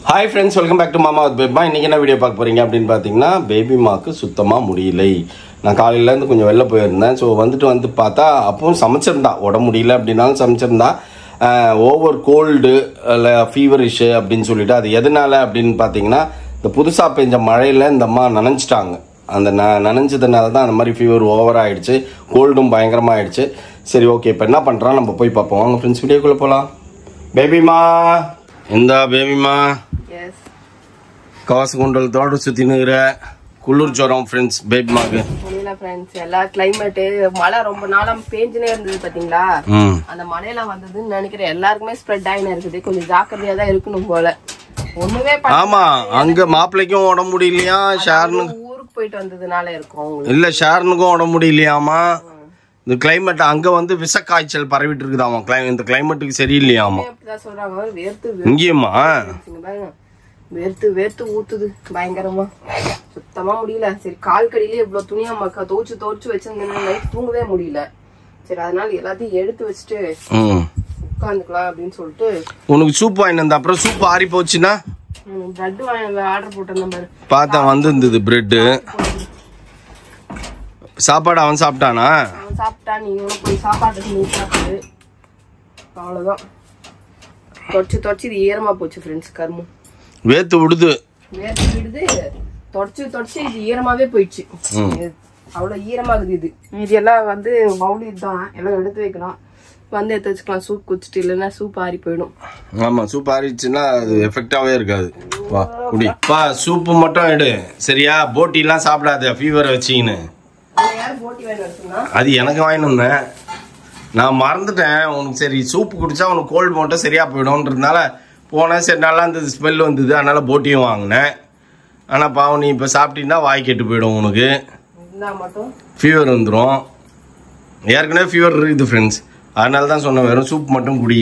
Hi friends, welcome back to Mama with Babyma. இன்றைக்கி என்ன video பார்க்க போகிறீங்க அப்படின்னு பார்த்தீங்கன்னா, பேபிமாவுக்கு சுத்தமாக முடியலை. நான் காலையிலேருந்து கொஞ்சம் வெளில போயிருந்தேன். ஸோ வந்து பார்த்தா அப்பவும் சமைச்சிருந்தா, உடம்பு முடியல அப்படின்னாலும் சமைச்சிருந்தா. ஓவர் கோல்டு இல்லை ஃபீவரிஷு அப்படின்னு சொல்லிட்டு, அது எதனால அப்படின்னு பார்த்தீங்கன்னா, இந்த புதுசாக பெஞ்ச மழையில் இந்த அம்மா நனைஞ்சிட்டாங்க. அந்த நனைஞ்சதுனால தான் அந்த மாதிரி ஃபீவர் ஓவர் ஆகிடுச்சு, கோல்டும் பயங்கரமாக ஆகிடுச்சு. சரி, ஓகே, இப்போ என்ன பண்ணுறான் நம்ம போய் பார்ப்போம். வாங்க ஃப்ரெண்ட்ஸ், வீடியோக்குள்ளே போகலாம். பேபிமா, இந்த பேபிமா கவாசு குண்டல் தோட்ட சுத்தி நிக்கிற குளிர் ஜோரம் ஃப்ரெண்ட்ஸ். பேபிமாக்கு முடியல ஃப்ரெண்ட்ஸ். எல்லா கிளைமேட் மழை ரொம்ப நாளா பேஞ்சுனே இருந்தது பாத்தீங்களா. அந்த மழையில வந்ததுன்னு நினைக்கிறேன். எல்லாருக்குமே ஸ்ப்ரெட் ஆயின்னு இருக்குது. கொஞ்சம் ஜாக்கிரதையா தான் இருக்கணும் போல. ஒண்ணுமே ஆமா, அங்க மாப்பிள்ளைக்கும் உடம்பு முடியலையா, ஷார்னு ஊருக்கு போயிட்டு வந்ததுனால இருக்கும். இல்ல ஷார்னுக்கும் உடம்பு முடியலையாமா. இந்த கிளைமேட் அங்க வந்து விஷ காய்ச்சல் பரவிட்டு இருக்குதாமா. இந்த கிளைமேட்டுக்கு சரியில்லையாமா. சொல்றாங்க வேர்த்து இங்கேயுமா வேர்த்து வேர்த்து ஊத்துது பயங்கரமா. சுத்தமா முடியல. சரி, கால் கடியிலே இவ்வளவு துணியா மக்கா துவச்சு வச்சிருந்தேன். நைட் தூங்கவே முடியல. சரி, அதனால எல்லாத்தையும் எடுத்து வச்சுட்டு உட்காந்துக்கலாம் அப்படின்னு சொல்லிட்டு. உனக்கு சூப் வாங்கிட்டு வந்த அப்புறம் சூப் ஆறி போச்சுன்னா பிரெட் ஆர்டர் போட்டிருந்தேன் பாரு. பார்த்தேன், வந்திருந்தது பிரெட்டு. சாப்பாடு அவன் சாப்பிட்டானா? அவன் சாப்பிட்டா. நீ போய் சாப்பாடு நீ சாப்பிடு. அவ்வளவுதான். தொடச்சு இது ஈரமா போச்சு ஃப்ரெண்ட்ஸ். கரும்பு வேத்து விடுது. தொடச்சு இது ஈரமாவே போயிடுச்சு. அவ்வளவு ஈரமாகுது. இது எல்லாம் வந்து மவுலிட் தான். எல்லாம் எடுத்து வைக்கலாம். வந்து எடுத்து வச்சுக்கலாம். சூப் குடிச்சிட்டு, இல்லைன்னா சூப் ஆறி போயிடும். ஆமா, சூப் ஆறிடுச்சுன்னா அது எஃபெக்டாவே இருக்காது. வா குடி. பா சூப்பு மட்டும் எடு சரியா? போட்டி எல்லாம் சாப்பிடாத, ஃபீவர் வச்சின்னு. அது எனக்கு வாங்கிட்டு வந்தேன், நான் மறந்துட்டேன் உனக்கு. சரி, சூப்பு குடிச்சா உனக்கு கோல்டு மட்டும் சரியா போயிடும்ன்றதுனால போனேன். சரி, நல்லா இருந்தது, ஸ்மெல் வந்தது, அதனால போட்டியும் வாங்கினேன். ஆனால் பாவம், நீ இப்போ சாப்பிட்டீங்கன்னா வாய் கெட்டு போயிடும், உனக்கு ஃபீவர் வந்துடும். ஏற்கனவே ஃபீவர் இருக்குது ஃப்ரெண்ட்ஸ். அதனால தான் சொன்னேன், வெறும் சூப் மட்டும் குடி.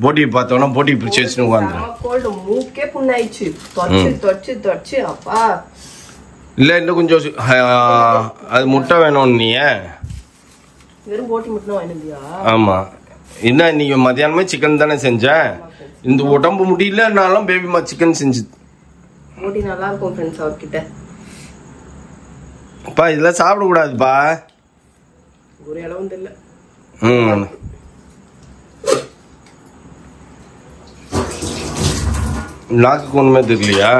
போட்டியை பார்த்தோன்னா போட்டி பிடிச்சி வச்சுன்னு உட்காந்துரும். இல்லை, இன்னும் கொஞ்சம் அது முட்டை வேணும். நீ ஆமா, என்ன இன்னைக்கு மத்தியானமே சிக்கன் தானே செஞ்சேன். இந்த உடம்பு முடியலனாலும் பேபிமா சிக்கன் செஞ்சு நல்லா இருக்கும் ஃப்ரெண்ட்ஸ். அவர்கிட்ட அப்பா இதெல்லாம் சாப்பிடக்கூடாதுப்பா. ஒரு அளவும் தெரியல. நாக்குக்கு ஒண்ணுமே தெரியலையா?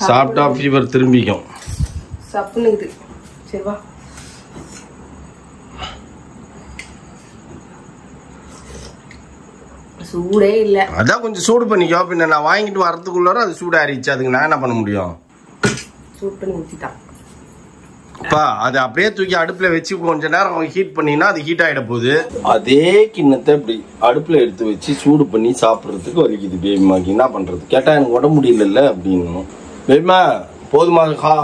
சாப்பிட்டா ஃபீவர் திரும்பிக்கும். சப்புனுக்குது. சரி வா. சூடே இல்ல. அதான் கொஞ்சம் சூடு பண்ணிக்கோ. பின்ன நான் வாங்கிட்டு வரதுக்குள்ளார அது சூடு ஆறிச்சு. அதுக்கு நான் என்ன பண்ண முடியும்? சூடு பண்ணி ஊத்திட்டான். அப்பா அது அப்படியே தூக்கி அடுப்புல வச்சு கொஞ்ச நேரம் ஹீட் பண்ணினா அது ஹீட் ஆயிட போகுது. அதே கிண்ணத்தை இப்படி அடுப்புல எடுத்து வச்சு சூடு பண்ணி சாப்பிட்றதுக்கு வலிக்குது பேபிமாக்கு. என்ன பண்றது? கேட்டா எனக்கு உடம்பு முடியல அப்படின்னு. பேபிமா போதுமா?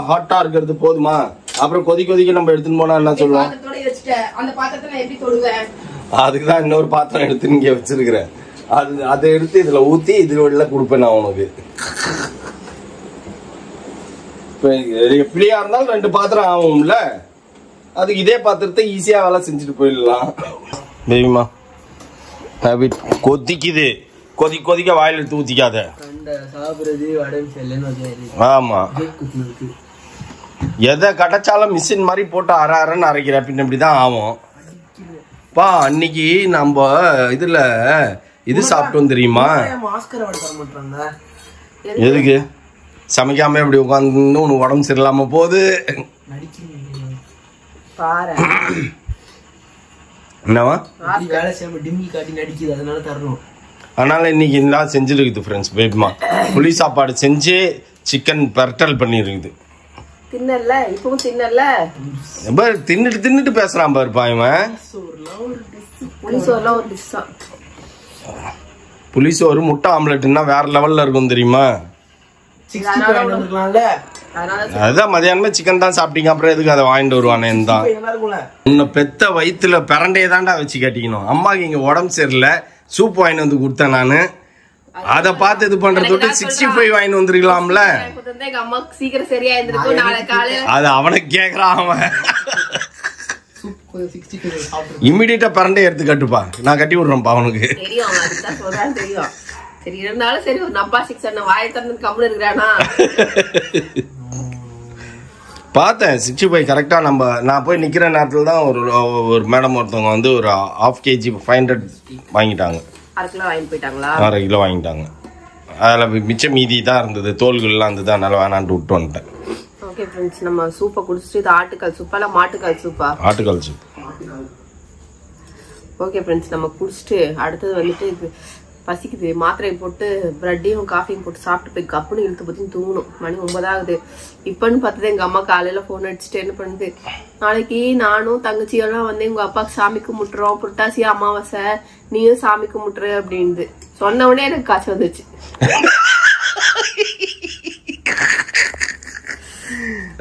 ஹாட்டா இருக்கிறது போதுமா? அப்புறம் கொதிக்க நம்ம எடுத்துன்னு போனா என்ன சொல்லுவோம்? அதுக்குதான் இன்னொரு பாத்திரம் எடுத்து இங்க வச்சிருக்கிறேன். அதை எடுத்து இதுல ஊத்தி இதுல கொடுப்பேன் நான் உனக்கு. எப்படியா இருந்தாலும் 2 பாத்திரம் ஆகும்ல. அதுக்கு இதே பாத்திரத்தை ஈஸியா வேலை செஞ்சுட்டு போயிடலாம். பேபிமா கொதிக்குது. கொதிக்க வாயில எடுத்து ஊத்திக்காத. ஆமா, எதை கிடைச்சாலும் மிஷின் மாதிரி போட்டு அரன்னு அரைக்கிற பின்ன இப்படிதான் ஆகும். பா அன்னைக்கு நம்ம இதுல இது சாப்பிட்டோம் தெரியுமா? எதுக்கு சமைக்காம இப்படி உட்காந்து உனக்கு உடம்பு சரியில்லாம போகுது. என்னவா? அதனால இன்னைக்கு எல்லாம் செஞ்சிருக்குது ஃப்ரெண்ட்ஸ். பேபிமா புளி சாப்பாடு செஞ்சு சிக்கன் பர்டல் பண்ணிருக்குது. தின்னுட்டு பேசுறான் பாருப்பா இவன். புளிசோறு முட்டை ஆம்லெட்னா வேற லெவல்ல இருக்கும் தெரியுமா? அதான் மதியானமே சிக்கன் தான் சாப்பிட்டீங்க, அப்புறம் எதுக்கு அதை வாங்கிட்டு வருவானே தான். உன்னை பெத்த வயிற்றுல பிரண்டையை தாண்டா வச்சு கட்டிக்கணும். அம்மாக்கு இங்க உடம்பு சரியில்லை, சூப் வாங்கிட்டு வந்து கொடுத்தேன் நானு. அத பார்த்து இது பண்றது 65 வாங்கிட்டு வந்துருக்கலாம்ல. அது அவனுக்கு கேக்குறான் அவன். இமிடியேட்டா பிரண்டை எடுத்து கட்டுப்பா, நான் கட்டி விடுறேன்ப்பா அவனுக்கு. சரி இருந்தாலும் சரி ஒரு நப்பா 6 அண்ணன் வாயை திறந்து கம்முன்னு இருக்கிறானா. பார்த்தேன் 65 கரெக்டா. நான் போய் நிக்கிற நேரத்துல தான் ஒரு மேடம் ஒருத்தவங்க வந்து ஒரு 1/2 kg 500 வாங்கிட்டாங்க. 1/2 கிலோ வாங்கி போயிட்டாங்களா? 1/2 கிலோ வாங்கிட்டாங்க. அதில் மிச்சம் மீதி தான் இருந்தது, தோல்கள்லாம் இருந்தது, அதனால வேணான்ட்டு விட்டு வந்துட்டேன். ஓகே ஃப்ரெண்ட்ஸ், நம்ம சூப்பை குடிச்சிட்டு இது ஆட்டுக்கால் சூப்பா இல்லை மாட்டுக்கால் சூப்பா? ஆட்டுக்கால் சூப். ஓகே ஃப்ரெண்ட்ஸ், நம்ம குடிச்சிட்டு அடுத்தது வந்துட்டு பசிக்குது, மாத்திரையை போட்டு பிரெட்டையும் காஃபியும் போட்டு சாப்பிட்டு போய் கப்புன்னு இழுத்து பற்றி தூங்கணும். மணி 9 ஆகுது. இப்பன்னு பார்த்தது எங்கள் அம்மா காலையில் ஃபோன் அடிச்சுட்டு என்ன பண்ணுது, நாளைக்கு நானும் தங்கச்சியெல்லாம் வந்து எங்கள் அப்பாவுக்கு சாமி கும்பிட்டுறோம், புரட்டாசி அமாவாசை, நீயும் சாமி கும்பிட்டுரு அப்படின்னு சொன்ன உடனே எனக்கு காசு வந்துச்சு.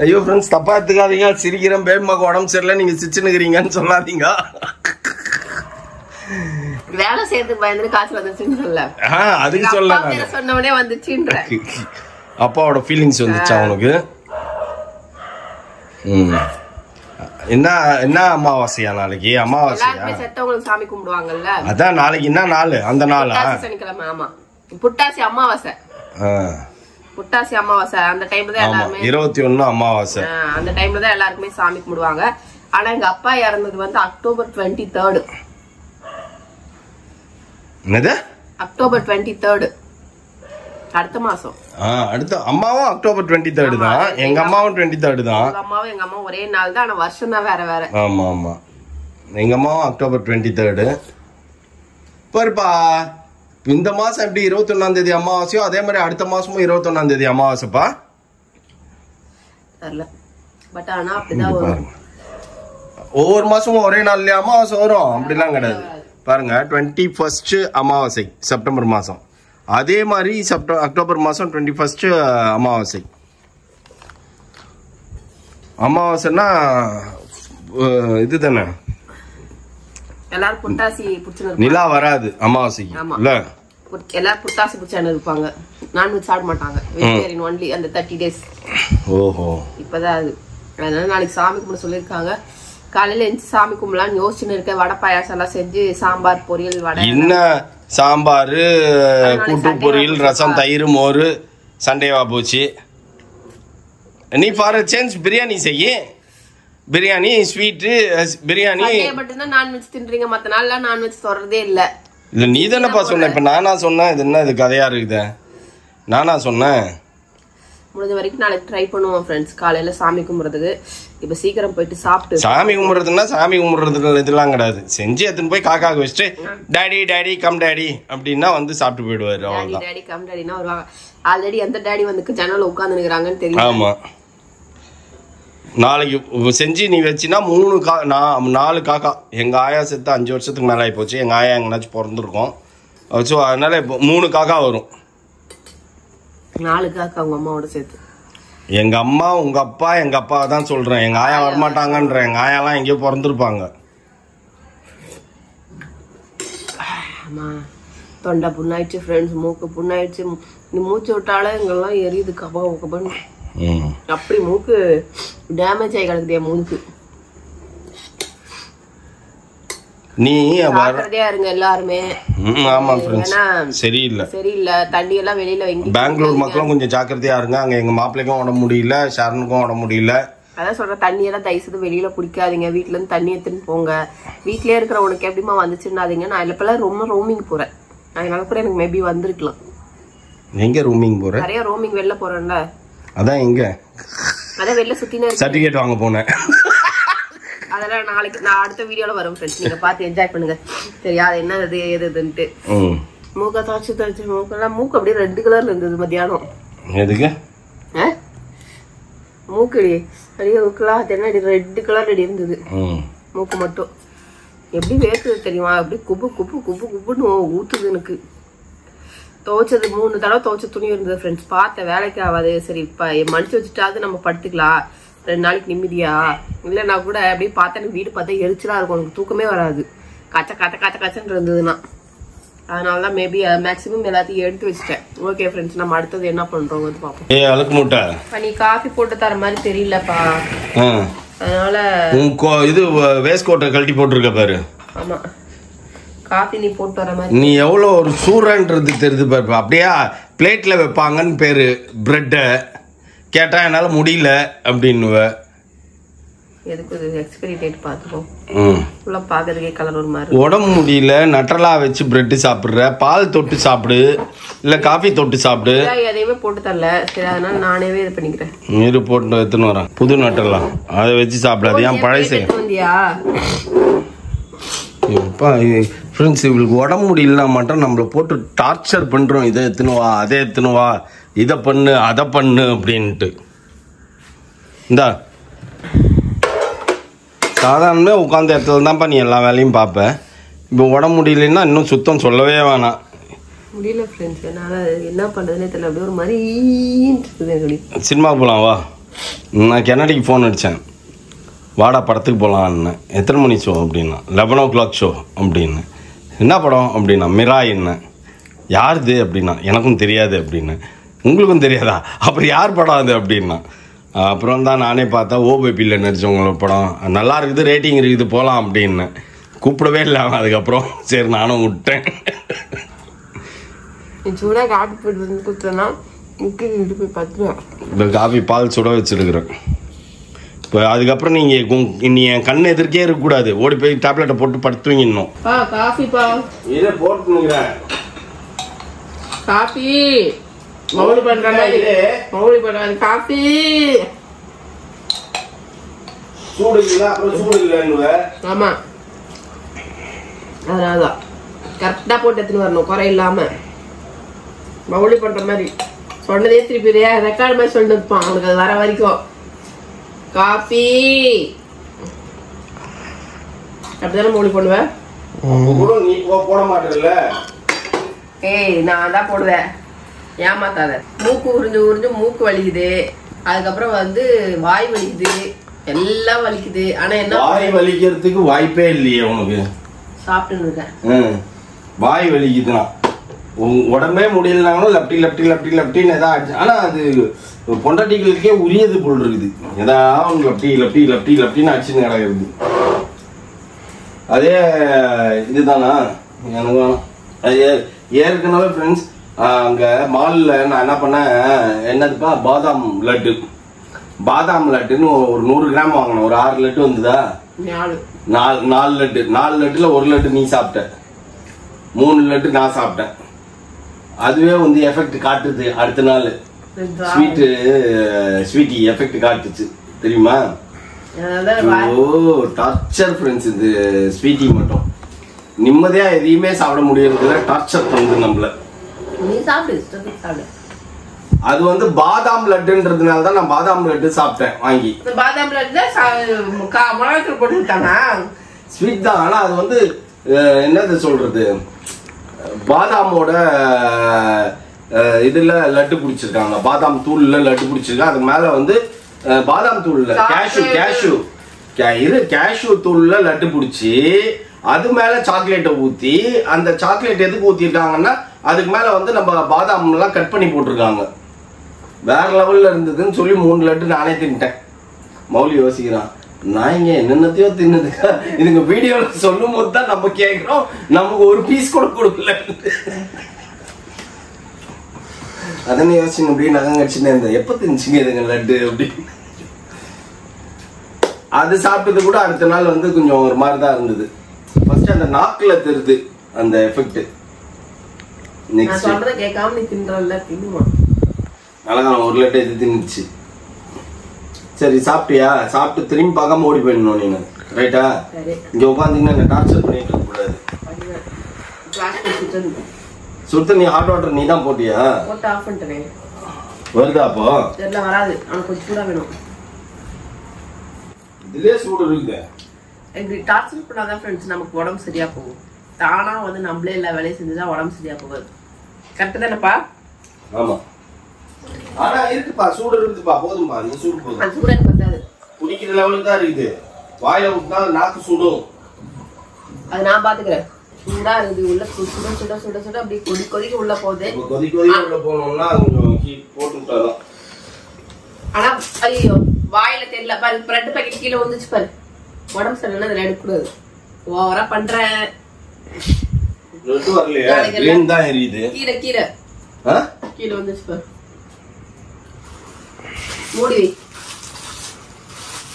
ஐயோ ஃப்ரெண்ட்ஸ், தப்பா எடுத்துக்காதீங்க. சிரிக்கிறேன், பேபிமாக்கு உடம்பு சரியில்லை, நீங்க சிரிச்சுன்னுக்கிறீங்கன்னு சொல்லாதீங்க. வேலை செய்யறதுக்கு பயந்து காசு வந்துச்சுன்னு அதுக்கு சொல்ல சொன்ன உடனே வந்துச்சுன்ற அப்பாவோட ஃபீலிங்ஸ் வந்துச்சா உனக்கு? என்ன அமாவாசையா நாளைக்கு? அமாவாசையா? செத்தவங்களுக்கு சாமி கும்பிடுவாங்கல்ல, அதான் நாளைக்கு என்ன நாள்? அந்த நாளா? சனிக்கிழமை. ஆமா, புட்டாசி அமாவாசை. புட்டாசி அமாவாசை அந்த டைம்ல தான் எல்லாருமே 21 அமாவாசை அந்த டைம்ல தான் எல்லாருக்குமே சாமி கும்பிடுவாங்க. ஆனா எங்க அப்பா இறந்தது வந்து அக்டோபர் 23. என்னது? அக்டோபர் 23 அடுத்த மாசம். அடுத்த அம்மாவும் அக்டோபர் 23 தான், எங்க அம்மாவும் 23 தான். எங்க அம்மாவும் எங்க அம்மா ஒரே நாள் தான், ஆனா வருஷம் தான் வேற வேற. ஆமா ஆமா, எங்க அம்மாவும் அக்டோபர் 23. பாருப்பா, இந்த மாசம் எப்படி 21ஆம் தேதி அமாவாசையோ அதே மாதிரி அடுத்த மாசமும் 21ஆம் தேதி அமாவாசைப்பா. தெரியல, பட் ஆனா அப்படிதான் வரும். ஒவ்வொரு மாசமும் ஒரே நாள்லயே அமாவாசை வரும் அப்படிலாம் கிடையாது. பாருங்க, 21 அமாவாசை செப்டம்பர் மாசம், அதே மாதிரி அக்டோபர் மாசம் 21 அமாவாசை. அமாவாசைன்னா இது தானே, எல்லாரும் புட்டாசி புடிச்சு நிலா வராது அமாவாசைக்கு இல்ல, எல்லாரும் புட்டாசி புடிச்சானு இருப்பாங்க. நான்வெஜ் சாப்பிட மாட்டாங்க, வெஜிடேரியன் ஒன்லி அந்த 30 days. ஓஹோ, இப்பதான் அது. அதனால நாளைக்கு சாமி கும்பிட சொல்லியிருக்காங்க. காலையில எந்த சாமி கும்பலான்னு யோசிச்சுன்னு இருக்க. வடை பாயாசம் எல்லாம் செஞ்சு சாம்பார் பொரியல் வடை என்ன சாம்பார் கூட்டு பொரியல் ரசம் தயிர் மோர் சண்டேவா போச்சு. நீ ஃபார் சேஞ்ச் பிரியாணி செய்ய, பிரியாணி ஸ்வீட்டு பிரியாணி மட்டும்தான் நான்வெஜ் தின்றீங்க, மற்ற நாள்லாம் நான்வெஜ் தொடர்றதே இல்ல. இல்ல நீ தானேப்பா சொன்ன, இப்ப நானா சொன்னேன்? இது என்ன இது கதையா இருக்குது? நானா சொன்னேன்? முடிஞ்ச வரைக்கும் நாளைக்கு ட்ரை பண்ணுவோம் ஃப்ரெண்ட்ஸ், காலையில சாமி கும்பிடுறதுக்கு. இப்ப சீக்கிரம் போயிட்டு சாப்பிட்டு, சாமி கும்பிடுறதுன்னா சாமி கும்பிடுறதுக்கு இதெல்லாம் கிடையாது, செஞ்சு எடுத்துன்னு போய் காக்காக்கு வச்சுட்டு டாடி டாடி கம் டாடி அப்படின்னா வந்து சாப்பிட்டு போயிடுவாரு. அவ்வளவுதான். டாடி கம் டாடினா வருவாங்க. ஆல்ரெடி அந்த டாடி வந்து ஜன்னல்ல உட்கார்ந்து நிக்கிறாங்கன்னு தெரியும். ஆமா, நாளைக்கு செஞ்சு நீ வச்சினா 4 காக்கா. எங்க ஆயா செத்து 5 வருஷத்துக்கு மேல ஆகி போச்சு. எங்க ஆயா எங்கனாச்சும் பிறந்திருக்கோம், ஸோ அதனால இப்போ 3 காக்கா வரும். 4 காக்கா அவங்க அம்மாவோட சேர்த்து. எங்க அம்மா உங்க அப்பா எங்க அப்பா தான் சொல்றேன், எங்க ஆயா வரமாட்டாங்கன்ற. எங்க ஆயாலாம் எங்கேயோ பிறந்திருப்பாங்க. தொண்டை புண்ணாயிடுச்சு ஃப்ரெண்ட்ஸ், மூக்கு புண்ணாயிடுச்சு. நீ மூச்சு விட்டாலே எங்கெல்லாம் எரியுது கபா கபான்னு. அப்படி மூக்கு டேமேஜ் ஆகி கிடக்குதே மூக்கு. நீ ஜாக்கிரதையா இருங்க எல்லாருமே. ஆமா ஃப்ரெண்ட்ஸ், சரியில்லை தண்ணி எல்லாம் வெளியில வைங்க. பெங்களூர் மக்களும் கொஞ்சம் ஜாக்கிரதையா இருங்க. அங்க எங்க மாப்பிள்ளைக்கும் உடம்பு முடியல, ஷரனுக்கும் உடம்பு முடியல. அதான் சொல்றேன், தண்ணி எல்லாம் தயவுசெய்து வெளியில குடிக்காதீங்க. வீட்டுல இருந்து தண்ணி எடுத்துன்னு போங்க. வீட்லயே இருக்கிற உனக்கு எப்படிமா வந்துச்சுன்னாதீங்க. நான் இப்பெல்லாம் ரொம்ப ரோமிங் போறேன், அதனால கூட எனக்கு மேபி வந்திருக்கலாம். எங்க ரோமிங் போறேன்? நிறைய ரோமிங் வெளில போறேன்ல. அதான் எங்க? அதான் வெளில சுத்தினே சர்டிபிகேட் வாங்க போனேன். அதெல்லாம் நாளைக்கு நான் அடுத்த வீடியோல வரும் ஃப்ரெண்ட்ஸ், நீங்க பார்த்து என்ஜாய் பண்ணுங்க. சரியா, அது என்ன இது எதுன்ட்டு. மூக்க துவைச்சு மூக்கெல்லாம் மூக்கு அப்படியே ரெட் கலர்ல இருந்தது மத்தியானம். எதுக்கு மூக்கு அப்படியே மூக்கெல்லாம் தென்னாடி ரெட் கலர் அடி இருந்தது. மூக்கு மட்டும் எப்படி வேர்க்குது தெரியுமா? அப்படி குப்பு குப்பு குப்பு குப்புன்னு ஊத்துது எனக்கு. துவைச்சது 3 தடவை துவைச்ச துணி இருந்தது ஃப்ரெண்ட்ஸ். பார்த்தேன் வேலைக்கு ஆகாது, சரி இப்ப மடிச்சு வச்சுட்டாது நம்ம படுத்துக்கலாம் 2 நாளைக்கு நிம்மதியா. இல்லைன்னா கூட அப்படியே பார்த்தா வீடு பார்த்தா எரிச்சலா இருக்கும், எனக்கு தூக்கமே வராது. கச்ச கச்ச கச்ச கச்சன்னு இருந்ததுன்னா அதனாலதான் மேபி மேக்ஸிமம் எல்லாத்தையும் எடுத்து வச்சுட்டேன். ஓகே ஃப்ரெண்ட்ஸ், நம்ம அடுத்தது என்ன பண்றோம் வந்து பாப்போம். நீ காஃபி போட்டு தர மாதிரி தெரியலப்பா, அதனால இது வேஸ்ட் கோட்டை கழட்டி போட்டுருக்க பாரு. ஆமா, காஃபி நீ போட்டு வர மாதிரி. நீ எவ்வளோ ஒரு சூறன்றது தெரிஞ்சு பாரு. அப்படியே பிளேட்டில் வைப்பாங்கன்னு பேர் பிரெட்டை கேட்டால் என்னால் முடியல அப்படின்னுவ. எதுக்கு எக்ஸ்பைரி டேட் பார்த்துக்கோ. ஃபுல்லாக பார்க்கறதுக்கே கலர் ஒரு மாதிரி. உடம்பு முடியல நட்டலா வச்சு பிரெட்டு சாப்பிட்ற, பால் தொட்டு சாப்பிடு, இல்லை காஃபி தொட்டு சாப்பிடு. எதையுமே போட்டு தரல. சரி அதனால நானே இது பண்ணிக்கிறேன். நீர் போட்டு எடுத்துன்னு வரேன் புது நட்டலாம், அதை வச்சு சாப்பிடாது. ஏன் பழசு வந்தியா? இப்போ ஃப்ரெண்ட்ஸ் இவளுக்கு உடம்பு முடியலனா மட்டும் நம்மளை போட்டு டார்ச்சர் பண்ணுறோம். இதை எடுத்துன்னு வா, அதை எடுத்துன்னு வா, இதை பண்ணு, அதை பண்ணு அப்படின்ட்டு. இந்தா சாதாரணமே உட்காந்த இடத்துல தான்ப்பா நீ எல்லா வேலையும் பார்ப்பேன். இப்போ உடம்பு முடியலன்னா இன்னும் சுத்தம் சொல்லவே வேணாம். முடியல ஃப்ரெண்ட்ஸ், என்னால் என்ன பண்ணுறதுனே தெரியல. அப்படியே ஒரு மாதிரி சினிமா போகலாம் வா. நான் கென்னடிக்கு ஃபோன் அடித்தேன், வாடா படத்துக்கு போகலான்னு. எத்தனை மணி ஷோ அப்படின்னா 11 o'clock ஷோ அப்படின்னு. என்ன படம் அப்படின்னா மிரா. என்ன யாருது அப்படின்னா எனக்கும் தெரியாது அப்படின்னு. உங்களுக்கும் தெரியாதா? அப்புறம் யார் படம் அது அப்படின்னா. அப்புறம் தான் நானே பார்த்தா ஓபிபியில் நடிச்சவங்களோட படம் நல்லா இருக்குது, ரேட்டிங் இருக்குது, போகலாம் அப்படின்னு. கூப்பிடவே இல்லை அவன். அதுக்கப்புறம் சரி நானும் விட்டேன். சூடாக காப்பி போட்டு வந்து கொடுத்தேன்னா போய் பார்த்துருவேன். இப்போ காஃபி பால் சுட வச்சுருக்குறேன். இப்போ அதுக்கப்புறம் நீங்கள் நீ என் கண் எதிர்க்கே இருக்கக்கூடாது, ஓடி போய் டேப்லெட்டை போட்டு படுத்துவீங்கன்னும். காஃபிப்பா இதை போட்டுனுங்கிறேன். காஃபி மௌலி பண்ற மாதிரி மௌலி பண்றாங்க. காஃபி சூடு இல்லை, அப்புறம் சூடு இல்லைன்னு. ஆமா அதனாலதான் கரெக்டா போட்டு எடுத்துன்னு வரணும், குறை இல்லாம மௌலி பண்ற மாதிரி. சொன்னதே திருப்பி ரெக்கார்டு மாதிரி சொல்லிட்டு இருப்பான் அவனுக்கு அது வர வரைக்கும். காஃபி அப்படிதானே மௌலி பண்ணுவேன். நீ போட மாட்டேல்ல? ஏய் நான் தான் போடுவேன், ஏமாத்தாத. மூக்கு உறிஞ்சு உறிஞ்சு மூக்கு வலிக்குது, அதுக்கப்புறம் வந்து வாய் வலிக்குது, எல்லாம் வலிக்குது. ஆனா என்ன வாய் வலிக்கிறதுக்கு வாய்ப்பே இல்லையே உனக்கு. சாப்பிட்டு இருக்கேன். வாய் வலிக்குதுன்னா உடம்பே முடியலனாலும் லப்டி லப்டி லப்டி லப்டின்னு ஏதாவது. ஆனா அது பொண்டாட்டிகளுக்கே உரியது போல் இருக்குது. ஏதாவது லப்டி லப்டி லப்டி லப்டின்னு அடிச்சுன்னு கிடக்குது. அதே இதுதானா எனக்கு வேணும். அது ஏற்கனவே ஃப்ரெண்ட்ஸ் அங்கே மாலில் நான் என்ன பண்ணேன், என்னதுப்பா பாதாம் லட்டு. பாதாம் லட்டுன்னு ஒரு 100 கிராம் வாங்கினேன். ஒரு 6 லட்டு வந்துதா? 4 லட்டு. 4 லட்டுல 1 லட்டு நீ சாப்பிட்ட, 3 லட்டு நான் சாப்பிட்டேன். அதுவே வந்து எஃபெக்ட் காட்டுது. அடுத்த நாள் ஸ்வீட்டி எஃபெக்ட் காட்டுச்சு தெரியுமா? ஓ டார்ச்சர் ஃப்ரெண்ட்ஸ். இது ஸ்வீட்டி மட்டும் நிம்மதியா எதையுமே சாப்பிட முடியறதுல டார்ச்சர் பண்ணுது நம்மள. அது வந்து பாதாம் லட்டுன்றதுனால தான் நான் பாதாம் லட்டு சாப்பிட்டேன் வாங்கி. பாதாம் லட்டு மிளகாத்தூள் போட்டுட்டானா? ஸ்வீட் தான், ஆனா அது வந்து என்னது சொல்றது, பாதாமோட இதுல லட்டு பிடிச்சிருக்காங்க, பாதாம் தூள்ல லட்டு பிடிச்சிருக்காங்க. அதுக்கு மேல வந்து பாதாம் தூள்ல கேஷ்யூ தூள்ல லட்டு பிடிச்சி அது மேல சாக்லேட்டை ஊத்தி, அந்த சாக்லேட் எதுக்கு ஊத்திருக்காங்கன்னா அதுக்கு மேல வந்து நம்ம பாதாம் எல்லாம் கட் பண்ணி போட்டிருக்காங்க. வேற லெவல்ல இருந்ததுன்னு சொல்லி 3 லட்டு நானே தின்ட்டேன். மௌலி யோசிக்கிறான், நான் இங்க என்னென்னத்தையோ தின்னதுக்கா இதுங்க வீடியோல சொல்லும் போது தான் நம்ம கேட்கிறோம், நமக்கு ஒரு பீஸ் கூட கொடுக்கல. அதனை யோசிச்சு அப்படியே நகம் கடிச்சுன்னு இருந்தேன், எப்ப தின்னுச்சுங்க இதுங்க லட்டு அப்படின்னு. அது சாப்பிட்டது கூட அடுத்த நாள் வந்து கொஞ்சம் ஒரு மாதிரி தான் இருந்தது. ஃபர்ஸ்ட் அந்த நாக்குல தெரியுது அந்த எஃபெக்ட். நான் சொல்றத கேட்காம நீ தின்றல்ல, தின்னுமா? அழகா 1 லட்டு எது தின்னுச்சு. சரி சாப்பிட்டியா? சாப்பிட்டு திரும்பி பார்க்காம ஓடி போயிடணும் நீங்க, ரைட்டா? இங்க உட்காந்தீங்கன்னா என்ன டார்ச்சர் பண்ணிட்டு இருக்க கூடாது. சுத்த நீ ஹாட் வாட்டர் நீ தான் போட்டியா? போட்டு ஆஃப் பண்ணிட்டேன். வருதா அப்போ? தெரியல, வராது. அவனுக்கு கொஞ்சம் சூடா வேணும். இதுலயே சூடு இருக்கு. இப்படி டார்ச்சர் பண்ணாதான் ஃப்ரெண்ட்ஸ் நமக்கு உடம்பு சரியா போகும். தானா வந்து நம்மளே எல்லா வேலையும் செஞ்சுதான் உடம்பு சரியா போகுது. கரெக்ட் தானேப்பா? ஆமா. ஆனா இருக்குப்பா, சூடு இருக்குப்பா, போதும்பா. நீ சூடு போதும். அது சூடு எனக்கு பத்தாது. குடிக்கிற லெவலுக்கு தான் இருக்குது. வாயில ஊத்தினா நாக்கு சுடும். அது நான் பாத்துக்கிறேன். சூடா இருக்குது உள்ள, சுட சுட சுட சுட அப்படி கொதிக்க உள்ள போகுது. கொதிக்க உள்ள போனோம்னா கொஞ்சம் ஹீட் போட்டுட்டாதான். ஆனா ஐயோ வாயில தெரியல பாரு. பிரெட் பாக்கெட் கீழே வந்துச்சு பாரு. உடம்பு சரியில்லைன்னா அதில் எடுக்கக்கூடாது. ஓவரா பண்றேன். ரெட் வரலையா? கிரீன் தான் எரியுது. கீரை கீரை கீரை வந்துச்சு பாரு. மூடி வை.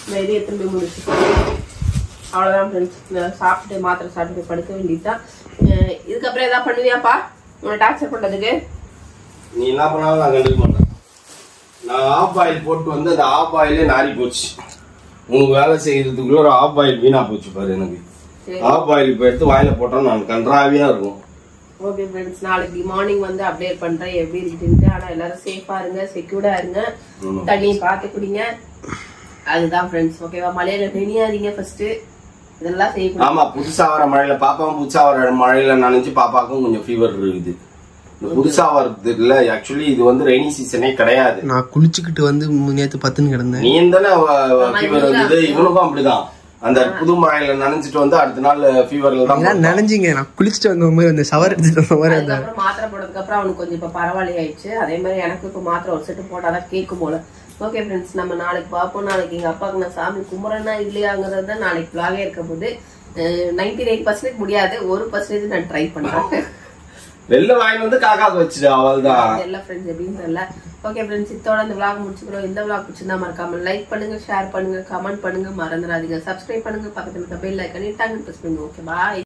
நான் இதே திரும்பி முடிச்சு. அவ்வளோதான் ஃப்ரெண்ட்ஸ். சாப்பிட்டு மாத்திரை சாப்பிட்டு படுக்க வேண்டியதுதான். இதுக்கப்புறம் ஏதாவது பண்ணுவியாப்பா உன்னை டார்ச்சர் பண்றதுக்கு? நீ என்ன பண்ணாலும் நான் கண்டுக்க மாட்டேன். நான் ஆஃப் ஆயில் போட்டு வந்து அந்த ஆஃப் ஆயிலே நாரி போச்சு. உனக்கு வேலை செய்யறதுக்குள்ள ஒரு ஆஃப் ஆயில் வீணா போச்சு பாரு. எனக்கு ஆஃப் ஆயில் இப்போ எடுத்து வாயில போட்டோம் நான் கன்றாவியா இருக்கும். ஓகே ஃப்ரெண்ட்ஸ், நாளைக்கு மார்னிங் வந்து அப்டேட் பண்றேன் எப்படி இருக்குன்ட்டு. ஆனா எல்லாரும் சேஃபா இருங்க, செக்யூர்டா இருங்க, தண்ணியை பார்த்து குடிங்க. அதுதான் ஃப்ரெண்ட்ஸ். ஓகேவா? மழையில நினையாதீங்க ஃபர்ஸ்ட். இதெல்லாம் செய்யணும். ஆமா, புதுசா வர மழையில பாப்பாவும் புதுசா வர மழையில நினைச்சு பாப்பாக்கும் கொஞ்சம் ஃபீவர் இருக்குது. புதுசா வருது இல்ல. ஆக்சுவலி இது வந்து ரெய்னி சீசனே கிடையாது. நான் குளிச்சுக்கிட்டு வந்து நேத்து 10 கிடந்தேன். நீ தானே ஃபீவர் வந்தது. இவனுக்கும் அப்படிதான். அந்த புது மழையில நினைச்சிட்டு வந்து அடுத்த நாள் ஃபீவர்ல தான் நினைஞ்சீங்க. நான் குளிச்சுட்டு வந்த மாதிரி அந்த ஷவர் எடுத்துட்டு வந்த மாதிரி. அதுக்கப்புறம் மாத்திரை போட்டதுக்கு அப்புறம் அவனுக்கு கொஞ்சம் இப்ப பரவாயில்ல ஆயிடுச்சு. அதே மாதிரி எனக்கு இப்ப மாத்திரை ஒரு செட்டு போட்டாதான் கேட்கும் போல. ஓகே ஃப்ரெண்ட்ஸ், நம்ம நாளைக்கு பார்ப்போம். நாளைக்கு எங்க அப்பாவுக்கு நான் சாமி கும்பிட்றேன்னா இல்லையாங்கிறது தான் நாளைக்கு vlog இருக்க போது. 99% முடியாது, 1% நான் ட்ரை பண்றேன். வெளில வாங்கி வந்து காக்காக்கு வச்சுட்டு அவள்தான் எல்லா ஃப்ரெண்ட்ஸ் எப்படின்னு தெரியல. ஓகே ஃப்ரெண்ட்ஸ், இதோட இந்த vlog முடிச்சுக்கிறோம். இந்த vlog பிடிச்சிருந்தா மறக்காம லைக் பண்ணுங்க, ஷேர் பண்ணுங்க, கமெண்ட் பண்ணுங்க, மறந்துடாதீங்க, சப்ஸ்கிரைப் பண்ணுங்க, பக்கத்துல இருக்க பெல் ஐகானை டாங் பிரஸ் பண்ணுங்க. ஓகே, பாய்.